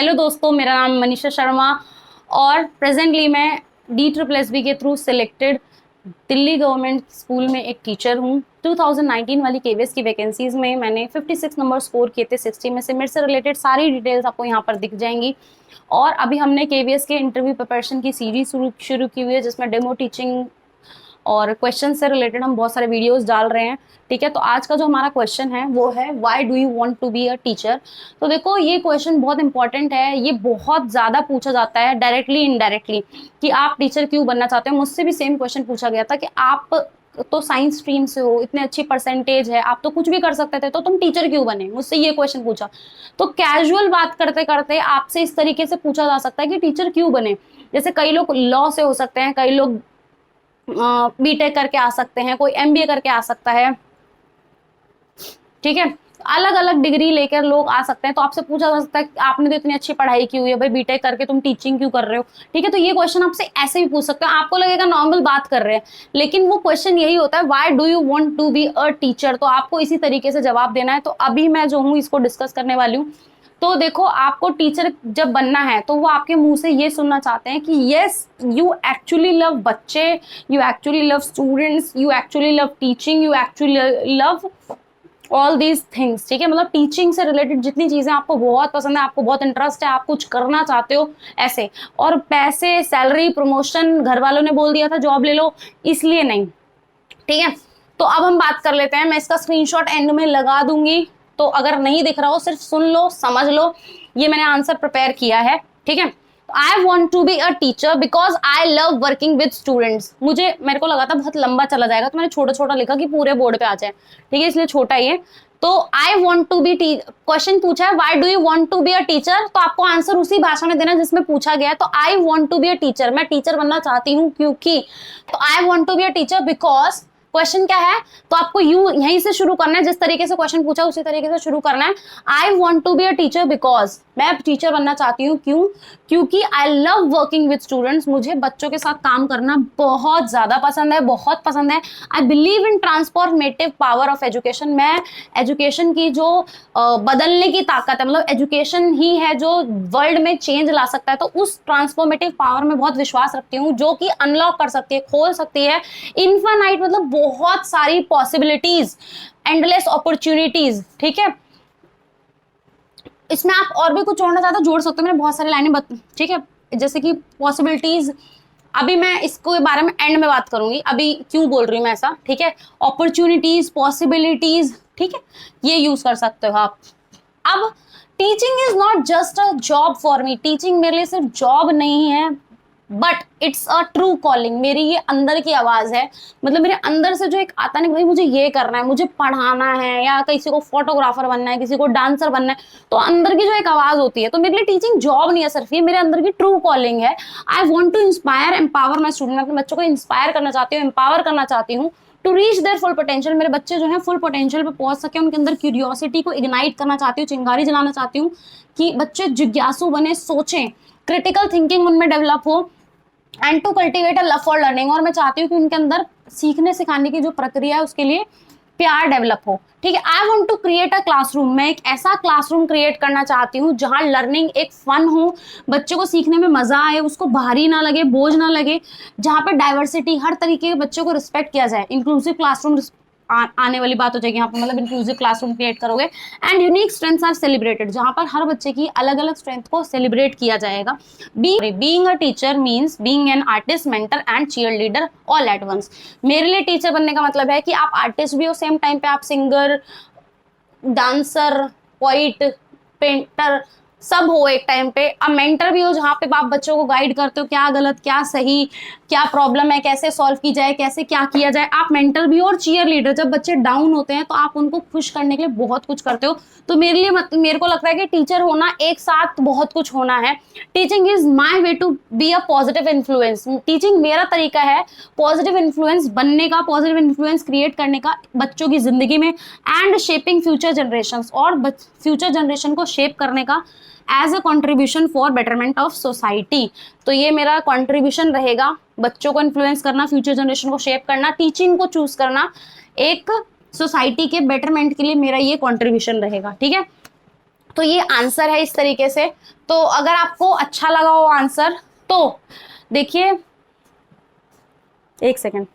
Hello दोस्तों, मेरा नाम मनीषा शर्मा और प्रेजेंटली मैं DSSB के through selected Delhi government school में एक टीचर हूँ। 2019 वाली KVS की वैकेंसीज में मैंने 56 नंबर स्कोर किए थे 60 में से। मेरे से रिलेटेड सारी डिटेल्स आपको यहाँ पर दिख जाएंगी। और अभी हमने KVS के इंटरव्यू प्रिपरेशन की सीरीज शुरू की हुई है, जिसमें डेमो टीचिंग और क्वेश्चन से रिलेटेड हम बहुत सारे वीडियोस डाल रहे हैं। ठीक है, तो आज का जो हमारा क्वेश्चन है वो है why do you want to be a teacher. तो देखो, ये क्वेश्चन बहुत इंपॉर्टेंट है। ये बहुत ज़्यादा पूछा जाता है डायरेक्टली इनडायरेक्टली कि आप टीचर क्यों बनना चाहते हो। मुझसे भी सेम क्वेश्चन पूछा गया था कि आप तो साइंस स्ट्रीम से हो, इतने अच्छी परसेंटेज है, आप तो कुछ भी कर सकते थे, तो तुम टीचर क्यों बने। मुझसे ये क्वेश्चन पूछा। तो कैजुअल बात करते करते आपसे इस तरीके से पूछा जा सकता है कि टीचर क्यों बने। जैसे कई लोग लॉ से हो सकते हैं, कई लोग बीटेक करके आ सकते हैं, कोई MBA करके आ सकता है। ठीक है, अलग अलग डिग्री लेकर लोग आ सकते हैं। तो आपसे पूछा जा सकता है कि आपने तो इतनी अच्छी पढ़ाई की हुई है, भाई बीटेक करके तुम टीचिंग क्यों कर रहे हो। ठीक है, तो ये क्वेश्चन आपसे ऐसे भी पूछ सकते हो। आपको लगेगा नॉर्मल बात कर रहे हैं, लेकिन वो क्वेश्चन यही होता है, why do you want to be a teacher. तो आपको इसी तरीके से जवाब देना है। तो अभी मैं जो हूँ इसको डिस्कस करने वाली हूँ। तो देखो, आपको टीचर जब बनना है तो वो आपके मुंह से ये सुनना चाहते हैं कि यस, यू एक्चुअली लव बच्चे, you actually love students, you actually love teaching, you actually love all these things. ठीक है, मतलब टीचिंग से रिलेटेड जितनी चीजें आपको बहुत पसंद है, आपको बहुत इंटरेस्ट है, आप कुछ करना चाहते हो ऐसे। और पैसे, सैलरी, प्रमोशन, घर वालों ने बोल दिया था जॉब ले लो, इसलिए नहीं। ठीक है, तो अब हम बात कर लेते हैं। मैं इसका स्क्रीनशॉट एंड में लगा दूंगी, तो अगर नहीं दिख रहा हो सिर्फ सुन लो, समझ लो। ये मैंने आंसर प्रिपेयर किया है। ठीक है, I want to be a teacher because I love working with students. मेरे को लगा था बहुत लंबा चला जाएगा, तो मैंने छोटा छोटा लिखा कि पूरे बोर्ड पे आ जाए। ठीक है, इसलिए छोटा ही है। तो I want to be question पूछा है, why do you want to be a teacher. तो आपको आंसर उसी भाषा में देना जिसमें पूछा गया है। तो I want to be a teacher, मैं टीचर बनना चाहती हूँ क्योंकि। तो I want to be a teacher because question क्या है, तो आपको यू यहीं से शुरू करना है। जिस तरीके से क्वेश्चन पूछा उसी तरीके से शुरू करना है। I want to be a teacher because, मैं टीचर बनना चाहती हूँ क्यों, क्योंकि I love working with students. मुझे बच्चों के साथ काम करना बहुत ज्यादा पसंद है, बहुत पसंद है। I believe in transformative power of education. मैं एजुकेशन की जो बदलने की ताकत है, मतलब एजुकेशन ही है जो वर्ल्ड में चेंज ला सकता है, तो उस ट्रांसफॉर्मेटिव पावर में बहुत विश्वास रखती हूँ, जो कि अनलॉक कर सकती है, खोल सकती है इनफाइनाइट, मतलब बहुत सारी पॉसिबिलिटीज, एंडलेस अपॉर्चुनिटीज। ठीक है, इसमें आप और भी कुछ जोड़ना चाहते हो जोड़ सकते हो, मैंने बहुत सारी लाइनें ठीक है, जैसे कि पॉसिबिलिटीज। अभी मैं इसको बारे में एंड में बात करूंगी, अभी क्यों बोल रही हूँ मैं ऐसा। ठीक है, अपॉर्चुनिटीज, पॉसिबिलिटीज, ठीक है, ये यूज कर सकते हो आप। अब teaching is not just a job for me. Teaching मेरे लिए सिर्फ जॉब नहीं है, but it's a true calling. मेरी ये अंदर की आवाज है, मतलब मेरे अंदर से जो एक आता है, भाई मुझे ये करना है, मुझे पढ़ाना है, या किसी को फोटोग्राफर बनना है, किसी को डांसर बनना है, तो अंदर की जो एक आवाज होती है। तो मेरे लिए टीचिंग जॉब नहीं है सिर्फ, ये मेरे अंदर की ट्रू कॉलिंग है। I want to inspire, empower my student. मैं अपने बच्चों को इंस्पायर करना चाहती हूँ, एम्पावर करना चाहती हूँ to reach their full potential. मेरे बच्चे जो है फुल पोटेंशियल पे पहुंच सके, उनके अंदर क्यूरियोसिटी को इग्नाइट करना चाहती हूँ, चिंगारी जलाना चाहती हूँ कि बच्चे जिज्ञासु बने, सोचें, क्रिटिकल थिंकिंग उनमें डेवलप हो, and to cultivate a love for learning. और मैं चाहती हूँ कि उनके अंदर सीखने सिखाने की जो प्रक्रिया है उसके लिए प्यार डेवलप हो। ठीक है, I want to create a classroom. मैं एक ऐसा क्लासरूम क्रिएट करना चाहती हूँ जहां लर्निंग एक फन हो, बच्चे को सीखने में मजा आए, उसको भारी ना लगे, बोझ ना लगे, जहां पर डाइवर्सिटी, हर तरीके के बच्चों को रिस्पेक्ट किया जाए। इंक्लूसिव क्लासरूम आने वाली बात हो जाएगी यहाँ पर, मतलब इंक्लूसिव क्लासरूम क्रिएट करोगे। And unique strengths are celebrated, जहां पर हर बच्चे की अलग अलग स्ट्रेंथ को सेलिब्रेट किया जाएगा। Being a teacher means being an artist, mentor and cheerleader all at once. मेरे लिए टीचर बनने का मतलब है कि आप आर्टिस्ट भी हो, सेम टाइम पे आप सिंगर, डांसर, पोइट, पेंटर, सब हो एक टाइम पे। अब मेंटर भी हो, जहाँ पे आप बच्चों को गाइड करते हो, क्या गलत, क्या सही, क्या प्रॉब्लम है, कैसे सॉल्व की जाए, कैसे क्या किया जाए। आप मेंटर भी हो और चीयर लीडर। जब बच्चे डाउन होते हैं तो आप उनको खुश करने के लिए बहुत कुछ करते हो। तो मेरे को लगता है कि टीचर होना एक साथ बहुत कुछ होना है। Teaching is my way to be a positive influence. Teaching मेरा तरीका है पॉजिटिव इन्फ्लुएंस बनने का, पॉजिटिव इन्फ्लुएंस क्रिएट करने का बच्चों की जिंदगी में, एंड शेपिंग फ्यूचर जनरेशन, और फ्यूचर जनरेशन को शेप करने का as a contribution for betterment of society. तो ये मेरा कॉन्ट्रीब्यूशन रहेगा, बच्चों को इन्फ्लुएंस करना, फ्यूचर जनरेशन को शेप करना, टीचिंग को चूज करना, एक सोसाइटी के बेटरमेंट के लिए मेरा ये कॉन्ट्रीब्यूशन रहेगा। ठीक है, तो ये आंसर है इस तरीके से। तो अगर आपको अच्छा लगा हो आंसर तो देखिए, एक सेकेंड,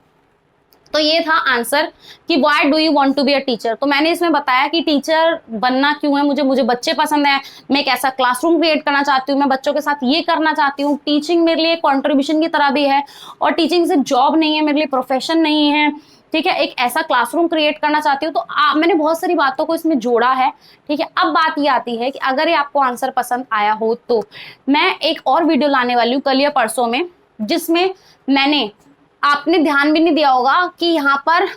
तो ये था आंसर कि why do you want to be a teacher. तो मैंने इसमें बताया कि टीचर बनना क्यों है मुझे, मुझे बच्चे पसंद है, मैं एक ऐसा क्लासरूम क्रिएट करना चाहती हूँ, मैं बच्चों के साथ ये करना चाहती हूँ, टीचिंग मेरे लिए कंट्रीब्यूशन की तरह भी है, और टीचिंग सिर्फ जॉब नहीं है, मेरे लिए प्रोफेशन नहीं है, ठीक है, एक ऐसा क्लासरूम क्रिएट करना चाहती हूँ। तो मैंने बहुत सारी बातों को इसमें जोड़ा है, ठीक है। अब बात ये आती है कि अगर ये आपको आंसर पसंद आया हो तो मैं एक और वीडियो लाने वाली हूँ कल या परसों में, जिसमें मैंने, आपने ध्यान भी नहीं दिया होगा कि यहाँ पर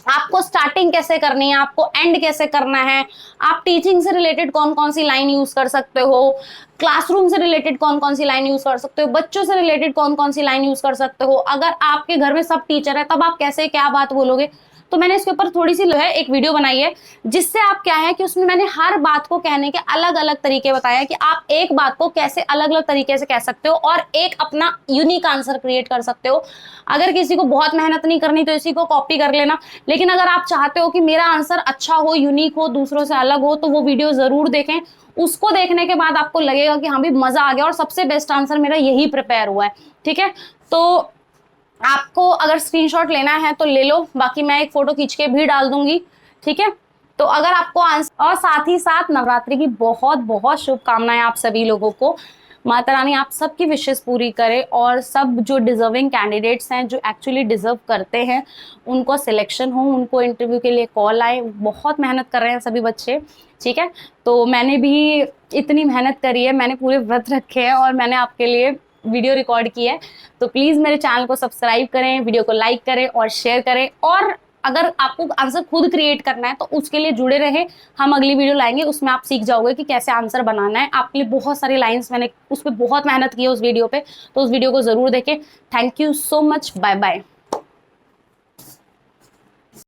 आपको स्टार्टिंग कैसे करनी है, आपको एंड कैसे करना है, आप टीचिंग से रिलेटेड कौन कौन सी लाइन यूज कर सकते हो, क्लासरूम से रिलेटेड कौन कौन सी लाइन यूज कर सकते हो, बच्चों से रिलेटेड कौन कौन सी लाइन यूज कर सकते हो, अगर आपके घर में सब टीचर है तब आप कैसे क्या बात बोलोगे। तो मैंने इसके ऊपर थोड़ी सी है एक वीडियो बनाई है, जिससे आप क्या है कि उसमें मैंने हर बात को कहने के अलग अलग तरीके बताया कि आप एक बात को कैसे अलग अलग तरीके से कह सकते हो और एक अपना यूनिक आंसर क्रिएट कर सकते हो। अगर किसी को बहुत मेहनत नहीं करनी तो इसी को कॉपी कर लेना, लेकिन अगर आप चाहते हो कि मेरा आंसर अच्छा हो, यूनिक हो, दूसरों से अलग हो, तो वो वीडियो जरूर देखें। उसको देखने के बाद आपको लगेगा कि हाँ भी मजा आ गया और सबसे बेस्ट आंसर मेरा यही प्रिपेयर हुआ है, ठीक है। तो आपको अगर स्क्रीनशॉट लेना है तो ले लो, बाकी मैं एक फोटो खींच के भी डाल दूंगी, ठीक है। तो अगर आपको आंसर, और साथ ही साथ नवरात्रि की बहुत बहुत शुभकामनाएं आप सभी लोगों को। माता रानी आप सबकी विशेष पूरी करे और सब जो डिजर्विंग कैंडिडेट्स हैं, जो एक्चुअली डिजर्व करते हैं, उनको सिलेक्शन हो, उनको इंटरव्यू के लिए कॉल आए। बहुत मेहनत कर रहे हैं सभी बच्चे, ठीक है। तो मैंने भी इतनी मेहनत करी है, मैंने पूरे व्रत रखे हैं और मैंने आपके लिए वीडियो रिकॉर्ड की है। तो प्लीज मेरे चैनल को सब्सक्राइब करें, वीडियो को लाइक करें और शेयर करें। और अगर आपको आंसर खुद क्रिएट करना है तो उसके लिए जुड़े रहे, हम अगली वीडियो लाएंगे, उसमें आप सीख जाओगे कि कैसे आंसर बनाना है। आपके लिए बहुत सारी लाइंस, मैंने उस पर बहुत मेहनत की है उस वीडियो पे, तो उस वीडियो को जरूर देखें। Thank you so much, bye bye.